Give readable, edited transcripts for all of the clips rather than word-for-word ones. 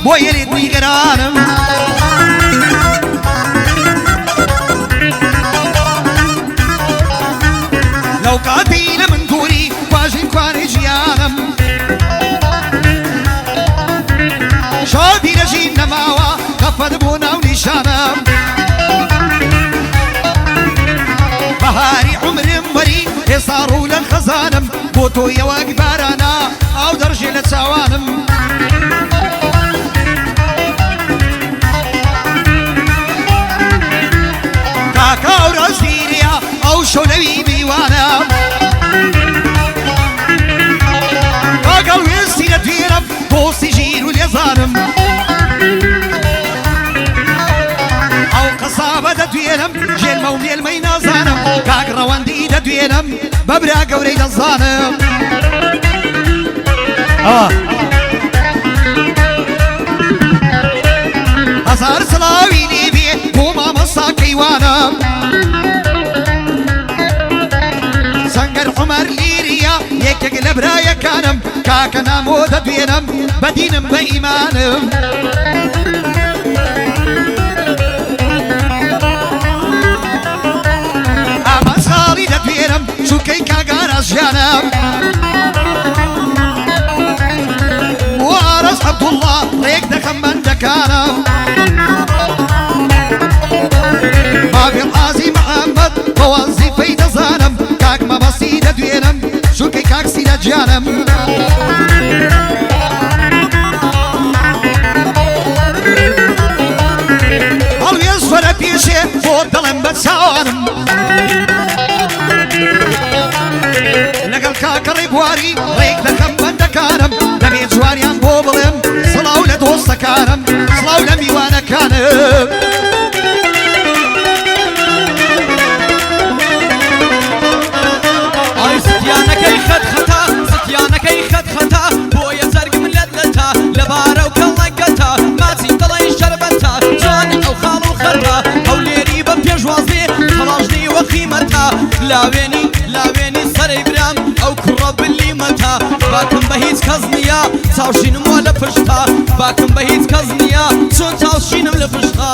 بۆ یەرێت نیگەرانم لەو کاتی لە من دووری واژین کوانەی ژیانم شادی لەژین نەماوە کەفەت بۆ ناو نیشانم بەهاری عمرم وەری ئێستا ڕوو لە خەزانم بۆ تۆ یەوەک بارانە ئاو دەڕژێ لە چاوانم کاکا و ڕازگیریە ئەو شەونەوی میوانم کاکەڵ وێستی لە توێرم دۆستی ژیر و لێزانم ئەو قەسابە دەدوێنم ژێلمە و مێلمەی نازانم کاک ڕەوەندی دەدوێنم بەبرا گەورەی دەزانم هەزار سڵاوی لێبێ بۆ مامەستا کەیوانم سەنگەر عومەر لیریە یەکێک لە برایەکانم کاکە نامۆ دەدوێنم بەدینم بە ئیمانم ئامان ساڵی دەدوێنم چووکەی کاگارە ژیانم بۆ ئارەز عەبدوڵڵا ڕێک دەکەم بەندەکانم مافی عازی محەممەد بە وەزیفەی دەزانم کاک مەبەستی دەدوێنم چووکەی کاکسی لە گیانم هەڵوێز وەرە پێشێ بۆ دڵم بە چاوانم لەگەڵ کاکە ڕێبواری ڕێک دەکەم بەندەکانم دەبێ جوانیان بۆ بڵێم سڵاو لە دۆستەکانم سڵاو لە میوانەکانم ستیانەکەی خەتخەتا ستیانەکەی خەتخەتا بۆیە زەرگم لەدلەتا لەبارە و کەڵەگەتا ماچی دڵی شەربەتا جوانی ئەو خاڵ و خەربە ئەو لێری بە پێشوازێ خەڵاژنی وەخیمەتا لاوێنی سەرەی برام ئەو کوڕە بلیمەتا باکم بە هیچ کەس نییە چاوشینم وە لە پشتا باکم بە هیچ کەس نییە چۆن چاوشینم لە پشتا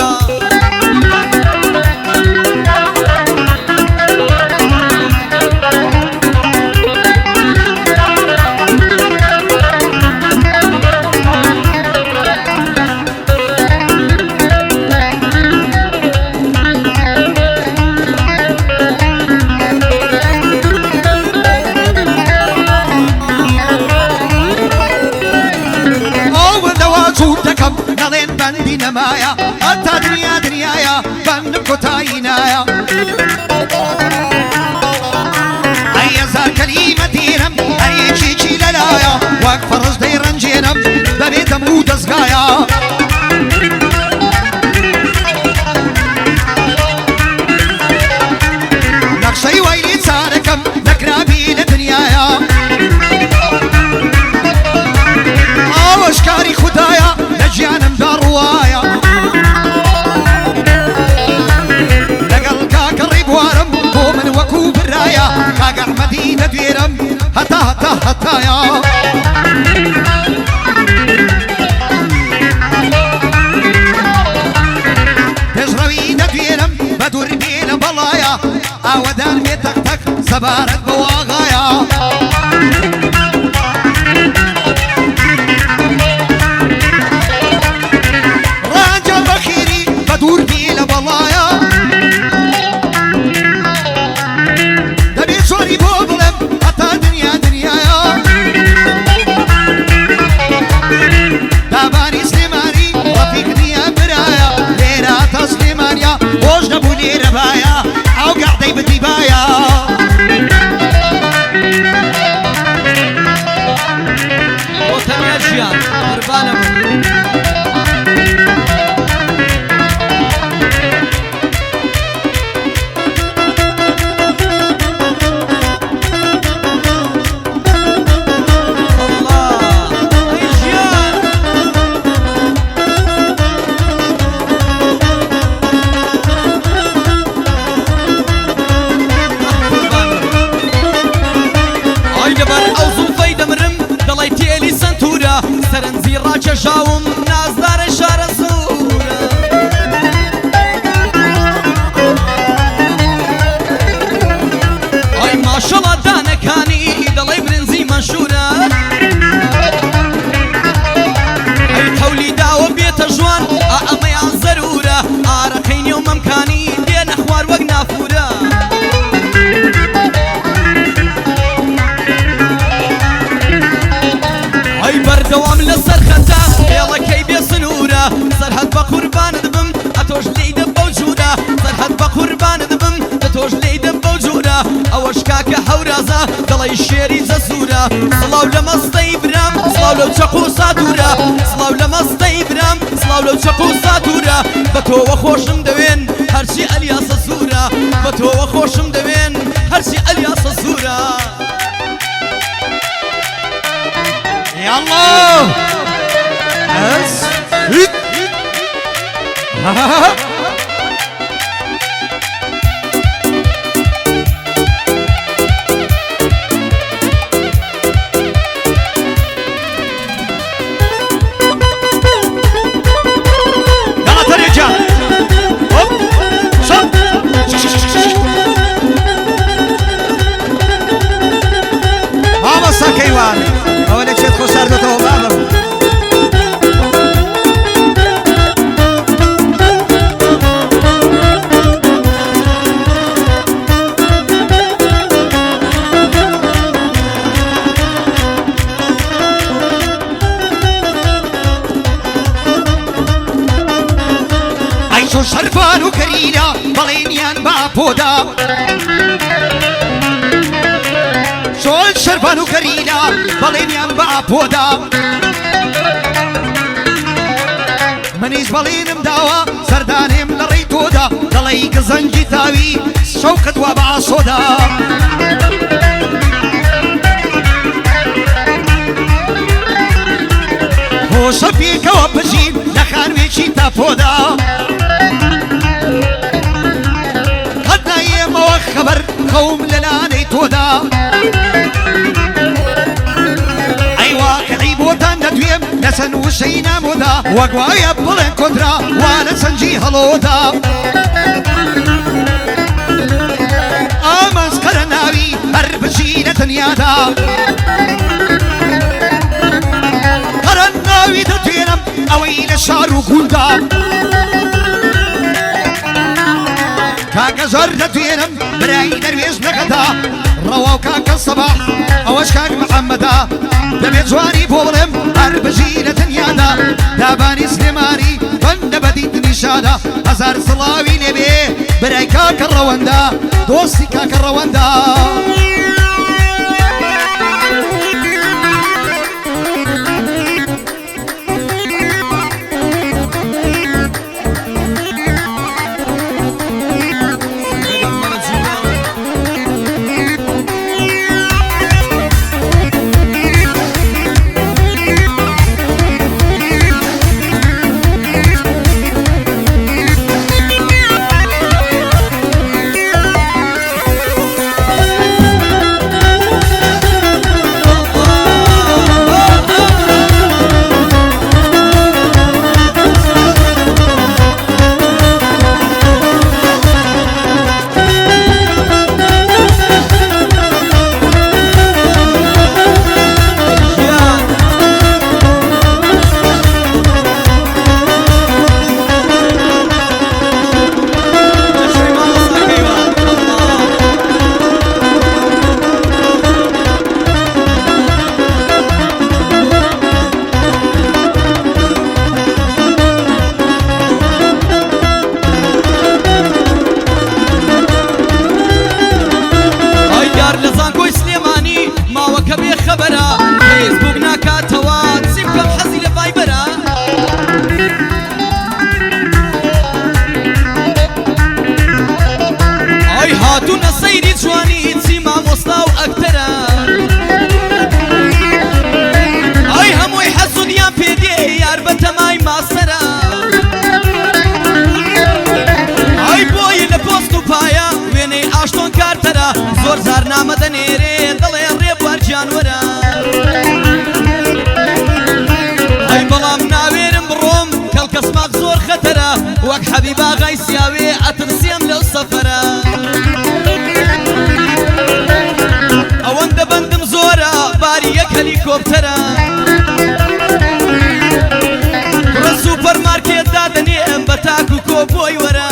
نەڵێن بەندی نەمایە هەتا دنیا دنیایە بەندم کۆتایی نایە ئەیەزار کەلیمە دێنم هەرێکێکی لەلایە وەک فەڕز دەیڕەنجێنم دەبێتم و دەستگایە نەخشەی وەیلی چارەکەم نەکرابی لە دنیایە ئاوەشکاری خودایە لە گیانمدا ڕوایە لەگەڵ کاکە ڕێبوارم بۆ من وەکو برایە کاک ئەحمەدی دەدوێرم هەتایە پێشڕەوی دەدوێرم بە دووربێ لە بەڵایە ئاوەدان بێ تەختەک سەبارەت بە واغایە دووربێ لە بەڵایە دەبێ چۆری بۆ بڵێم هەتا دنیا دنیایە دابانی سلێمانی ڕەفیق نییە برایە لێرە تا سلێمانیە خۆش نەبوو لێرە بایە ئەو گەعدەی بدیبایە بۆ تەنیا ژیان قوربانە سەرنجی ڕاکێشاوم نازدار سوورە سڵاو لە مەستەی برام سڵاو لەو چەق و ساتورە سڵاو لە مەستەی برام سڵاو لەو چەق و ساتورە بە تۆوە خۆشم دەوێن هەرچی ئەلیاسە سوورە بە تۆوە خۆشم دەوێن هەرچی ئەلیاسە سوورە يلا بس يلا ترجع هوب صب ماما ساكيوان اولك شد خسر دو بابا عيشو شرفان وكرينا بلينيان بابودا شۆل شەربان و کەرینا بەڵێنیان بە ئاپۆدا منیش بەڵێنم داوە سەردانێم لە ڕێی تۆدا دەڵێی کە زەنگی تاوی شەوقت وا بە ئاسۆدا هۆشە پێکەوە بژین لە خانوێکی تاپۆدا هەتا ئێمەوە خەبەر خەوم لە لانەی تۆدا لسن وشينا مودا وقوايا بلن كدرا وانا سنجي هلودا آمز قرناوي هربشينة تنيادا قرناوي دتينم اويل الشارو قولدا كاكا زر دتينم براي درويش نقدا رواو كاكا الصباح اوش كاك محمدا دەبێت جوانی بۆ بڵێم هەر بەژی لە تەنیادا دابانی سلێمانی بەندە بەدیت نیشادا هەزار سڵاوی لێبێ برای کاکە ڕەوەندا دۆستی کاکە ڕەوەندا زۆر زار نامەدەنێرێ دەڵێ ڕێبوار وەرە ئەی بەڵام ناوێرم بڕۆم کەڵکەسماق زۆر خەتەرە وەک حەبیبا غای سیاوێ ئەترسێم لەو سەفەرە ئەوەندە بەندم زۆرە باری یەک هەلیکۆپتەرە ڕە سوپەرمارکێت دادەنێم بە تاک و کۆبۆی وەرە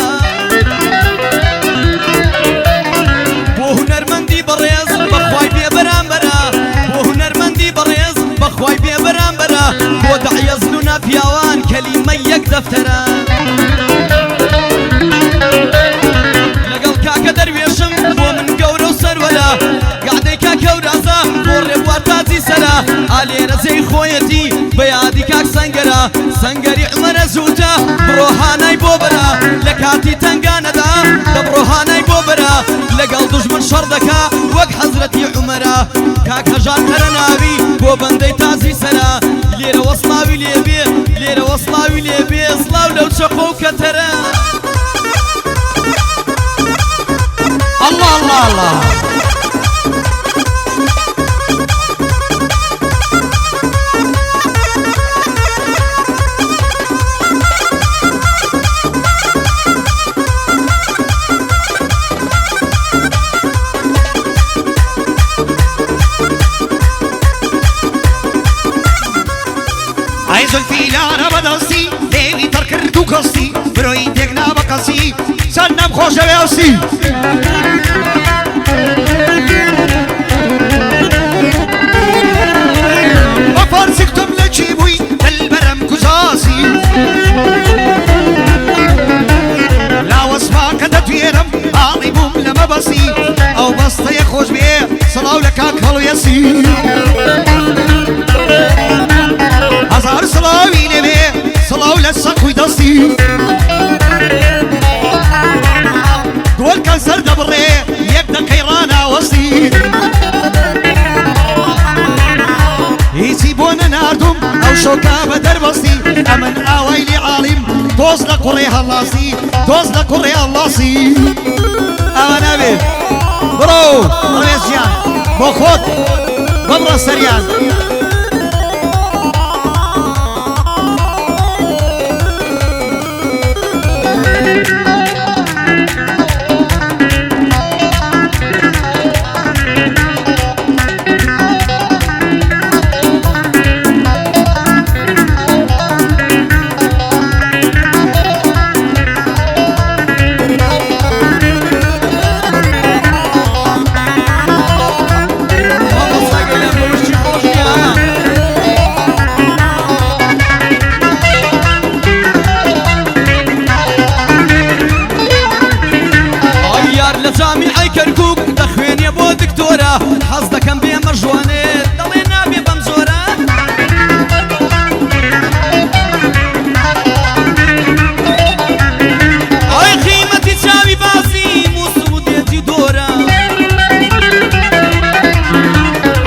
بۆ هونەرمەندی بەڕێز بەخوای بێ بەرامبەرە بۆ هونەرمەندی بەڕێز بەخوای بێ بەرامبەرە بۆ دەعیەزن و ناپیاوان کەلیمەی یەک دەفتەرە لەگەڵ کاکە دەروێشم بۆ من گەورە و سەروەرە گادەی کاکە و رازە بۆ ڕێبوار تاجی سەرا ئالێرە زەی خۆیەتی بە یادی کاک سەنگەرە سەنگەری عومەرە زووتە بڕۆهانای بۆ بەرە لە کاتی تەنگانەدا دەبڕۆهانای بۆ بەرە لەگەڵ دوژمن شەڕ دەکا وەک حەزرەتی عومەرە کاک هەژار کەرە ناوی بۆ بەندەی تازی سەرا لێرە وەسڵاوی لێبێ لێرە وەسڵاوی لێبێ سڵاو لەو چەقۆ و کەتەرە الله الله الله عايز الفيلانة بدرسي ليلي تركرت وقصي بروي تقنا بقصي سنم خوش بيوسي وفرسكتم لجيبوي البرم كزاسي لا وصفا كدت ويرم عالبوم لما بصي او بسطة يخوش بيه صلاو لكاك هلو يسي هزار صلاوي نبي صلاو لسق ويدصي قول كان سرد بري يبدا كيرانا وصي يسيبونا ناردم او شوكا بدر بصي امن اويلي عالم دوز لقريها اللاسي دوز لقريها اللاسي اما نبي برو رميزيان بوخوت ببرا سريان حەز دەکەم بێمە ژوانێت دەڵێ نابێ بەم زۆرە ئەی قیمەتی چاوی بازی موسودێتی دۆرە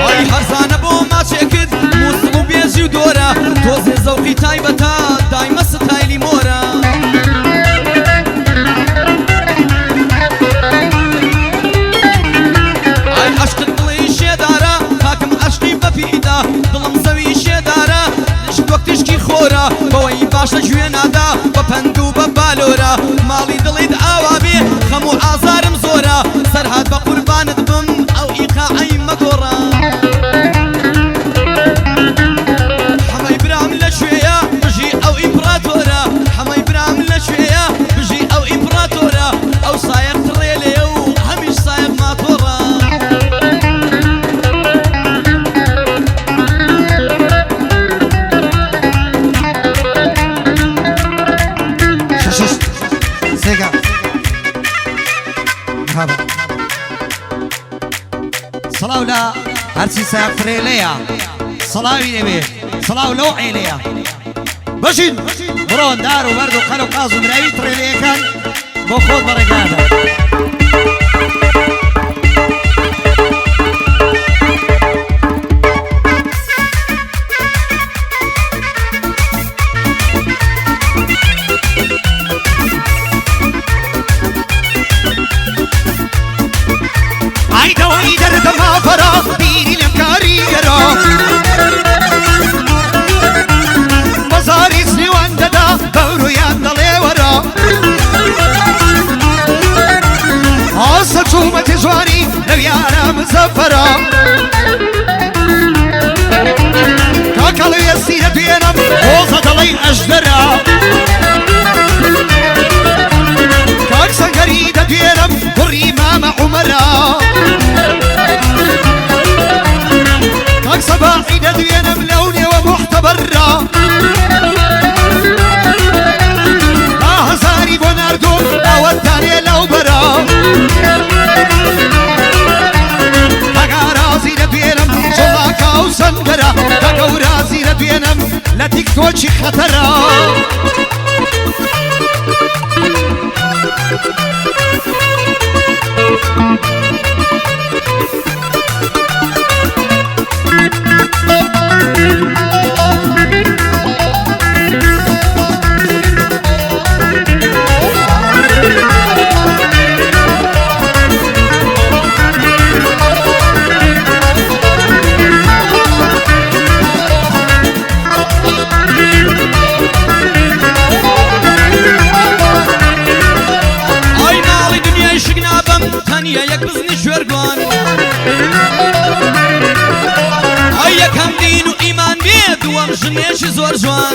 ئەی هەرزانە بۆ ماچێکت موسڵ و بێژی و دۆرە تۆزێ زەوقی تایبەتە دایمە ستایلی مۆرە دڵم زەوی شێدارە لشت وەک تشکی خۆرە بەوەی باشە گوێنادا بە پەند و بە بالۆرە ماڵی دڵیت ئاوا بێ خەم و ئازارم زۆرە سەرهات بە قوربانت بم ئەو ئیقاعەی مەگۆڕە حەمەی برام لەکوێیە بژی ئەو ئیمپراتۆرە حەمەی برام لەکوێیە بژی ئەو ئیمپراتۆرە ئەو سایەق تڕێ لێ و هەمیش سایەق ماتۆڕە صلاو لا هرسي ساق فريليا صلاوي نبي صلاو لو عيليا بشين برون دارو بردو قالوا قازو مراوي تريليا كان بخوض برقاده عيدا ويدر دما فرا بيري لمكاري قرا مزاري سنوان ددا بورو ياندلي ورا عصا شومة جواني لو يارا مزفرا كاكالو يسير بينم وزا دلي أجدرا كاك سنقريدة بينم قري ماما عمرا كاك صباحي ندوينا ملوني ومحتبرا هزاري بوناردو اوداني لو برا كاك رازي ندوينا جلاكا وسنقرا خەتەرە تەنیا یەک بزنی شوێرگوان ئەی یەکەم دین و ئیمان بێ دووەم ژنێشی زۆر جوان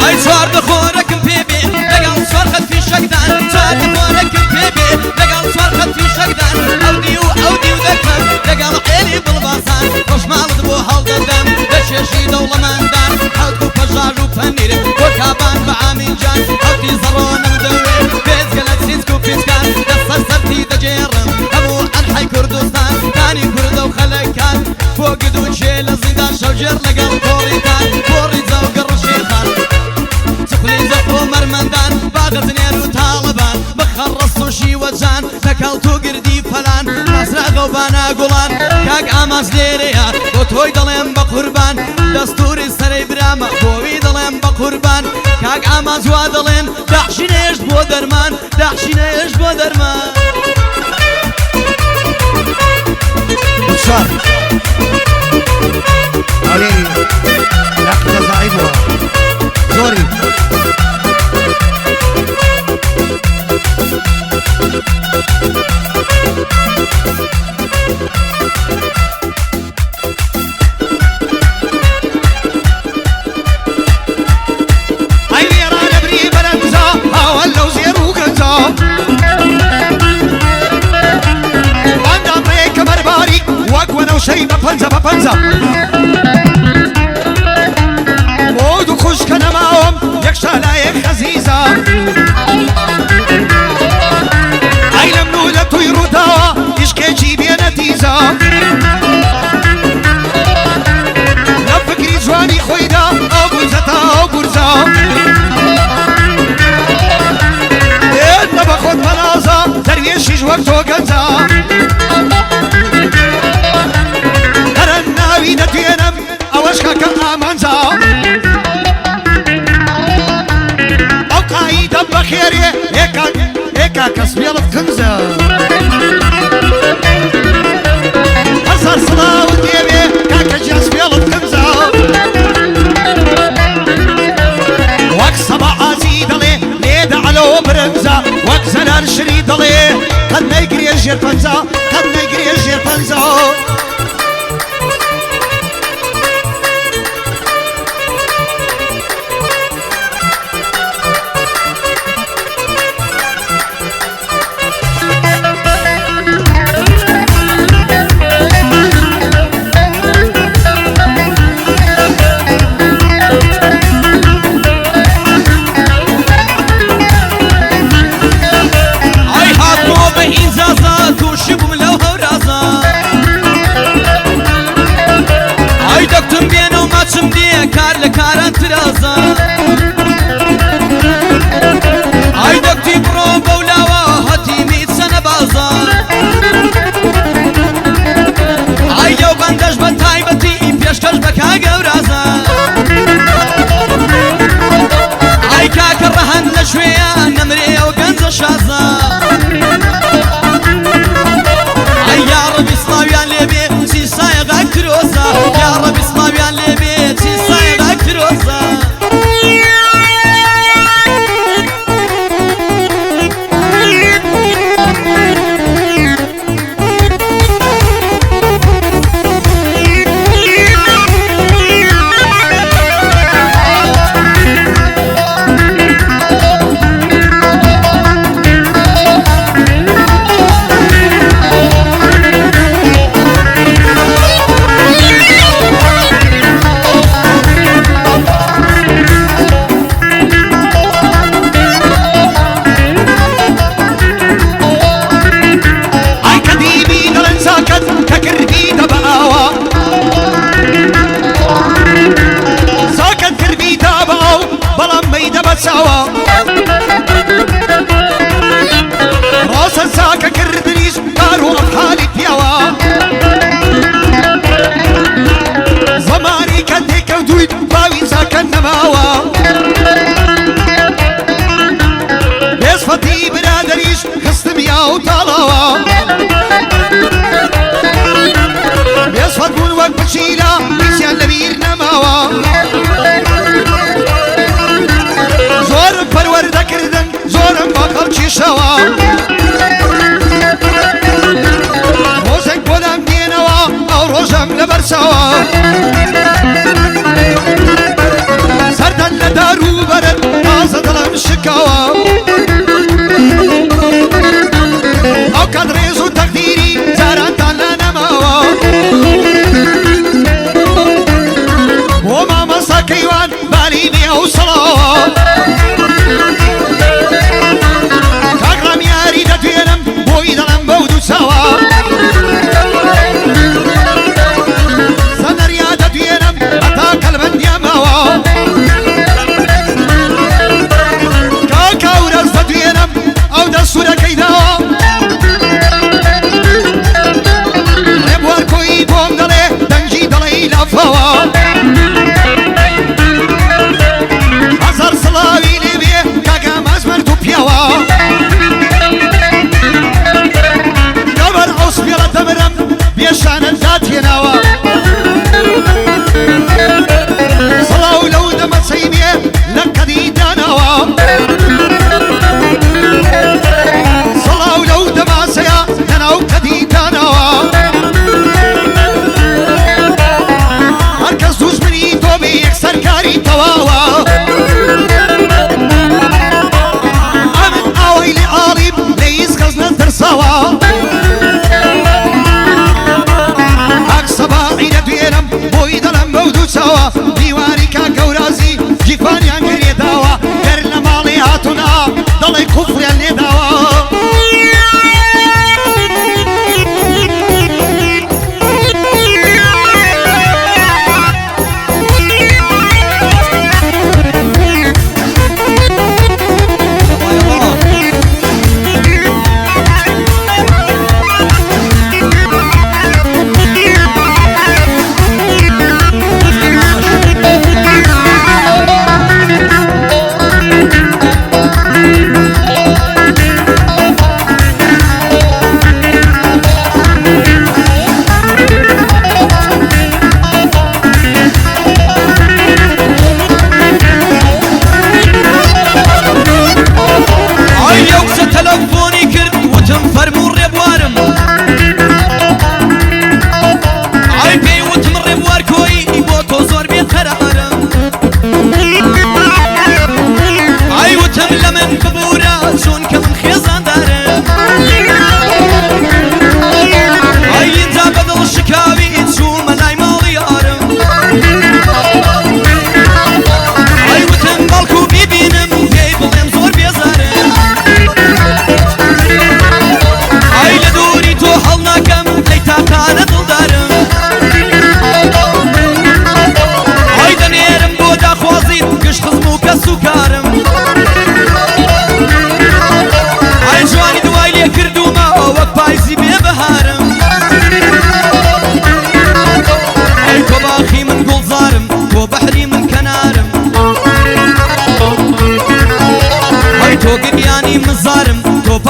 ئەی چواردە خۆرەکم پێ بێ لەگەڵ چوار خەت فیشەکدان چواردە خۆرەکم پێ بێ لەگەڵ چوار خەت فیشەکدان ئەو دیو دەکەم لەگەڵ عێلی دڵباسان خۆشماڵت بۆ هەڵدەدەم لە چێشی دەوڵەمەندان هەڵک و پەژاژ و پەنیر بۆ کابان بە ئامینجان هەڵکی زەڕۆنم دەوێ بێزگە سیسک و پیسکان دەسەر سەرتی دەجێڕم هەموو ئەنحەی کوردستان تانی کوردە و خەلەکان فۆگد و چێ لە زیندان شەوجێر لەگەڵ کۆڕیتان کۆڕی جە و گەڕشێخان چخلی زەف و مەرمەندان باغەزنێر و تاڵەبان بخەڕەست و شیوەجان تەکەڵت و گردی فەلان ناسراغە و بانا گوڵان کاک ئاماس لێرەیە بۆ تۆی دەڵێم بە قوربان دەستوری سەرەی برامە بۆوی دەڵێم بە قوربان کاک ئاماس وا دەڵێن داحشینێش بۆ دەرمان داحشینێش بۆ دەرمان بشار علي لقد زعيمها زوري شيء بفنزة مود وخش كان معهم يكشى لا خزيزة عيلم نولة طيرو دوا يشكي جيبي نتيزة لا فكري جواني خويدا أو برزتا أو برزا إنت بخد منازة درويش وقت وقنزة ناوي نتينم برساوا راسا ساكا كردنيش قالوا أفحالي بيوا زماني كديك ودويد باوي ساكا نماوا بيصفتي برادريش خصم ياو طالاوا بيصفت بون وقت بشيلا نسيان لبير نماوا زورم پرورده کردن زورم باقل چیشوا روزک بودم دینوا او روزم لبرسوا سردن لدارو برد تازه دلم شکوا او کد ریزو تقدیری زاران تالا نماوا و ماما ساکیوان بالی بیاو صلاوا کاغرام یاری دتوینم بوی دلم بودو سوا سنریا دتوینم اتا قلبن دیاماوا کاکا ورز دتوینم او دستور کیداوا ربوار کوی بوم دله دنجی دلی لفوا هزار صلاوی لیبیه کاکا مزمر تو پیاوا قبر عصفیرا دمرم بیشان ذاتی نوا صلاو لو دمت سیبیه لقدی دانوا صلاو لو دماسیا نناو قدی دانوا هرکس دوزمنی تو بی یک سرکاری تواوا امن آوی لعالیم لیز خزنن ترساوا اک سباعی ندوینم بوی دلم بودو سوا دیواری که گورازی جیفانیان گریه داوا گرن مالی هاتونا دلی کفریان نداوا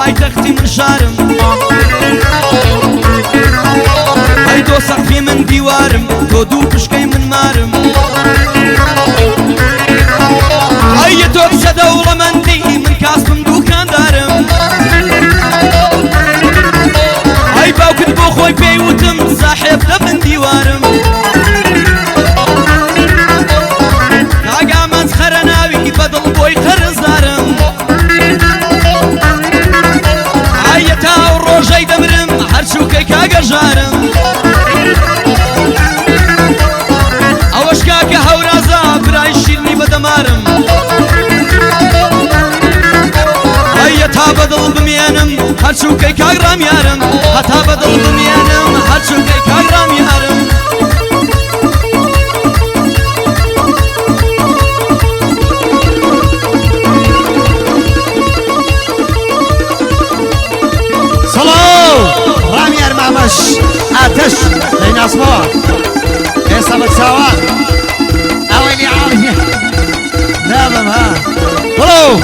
پایتەختی من شارم ئەی تۆ سەقفی من دیوارم تۆ دوو پشکەی من مارم ئەی تۆ کچە دەوڵەمەندی من کاسبم دووکاندارم ئەی باوکت بۆ خۆی پێی وتم ساحێب لە من دیوارم کاگامان خەرە ناوی بەدڵ بۆی قەرزدارم تا ڕۆژەی دەمرم هەرچووکەی کاگەژارم ئەوەش کاکە هەورازە برای شیرنی بەدەمارم ئەیە تا بەدڵ بمێنم هەرچووکەی کاگڕام یارم هەتا بەدڵ بمێنم هەرچووکەی کاگڕام یارم باش ديناصور إصابة سواد أويلي عالية نعم ها ولو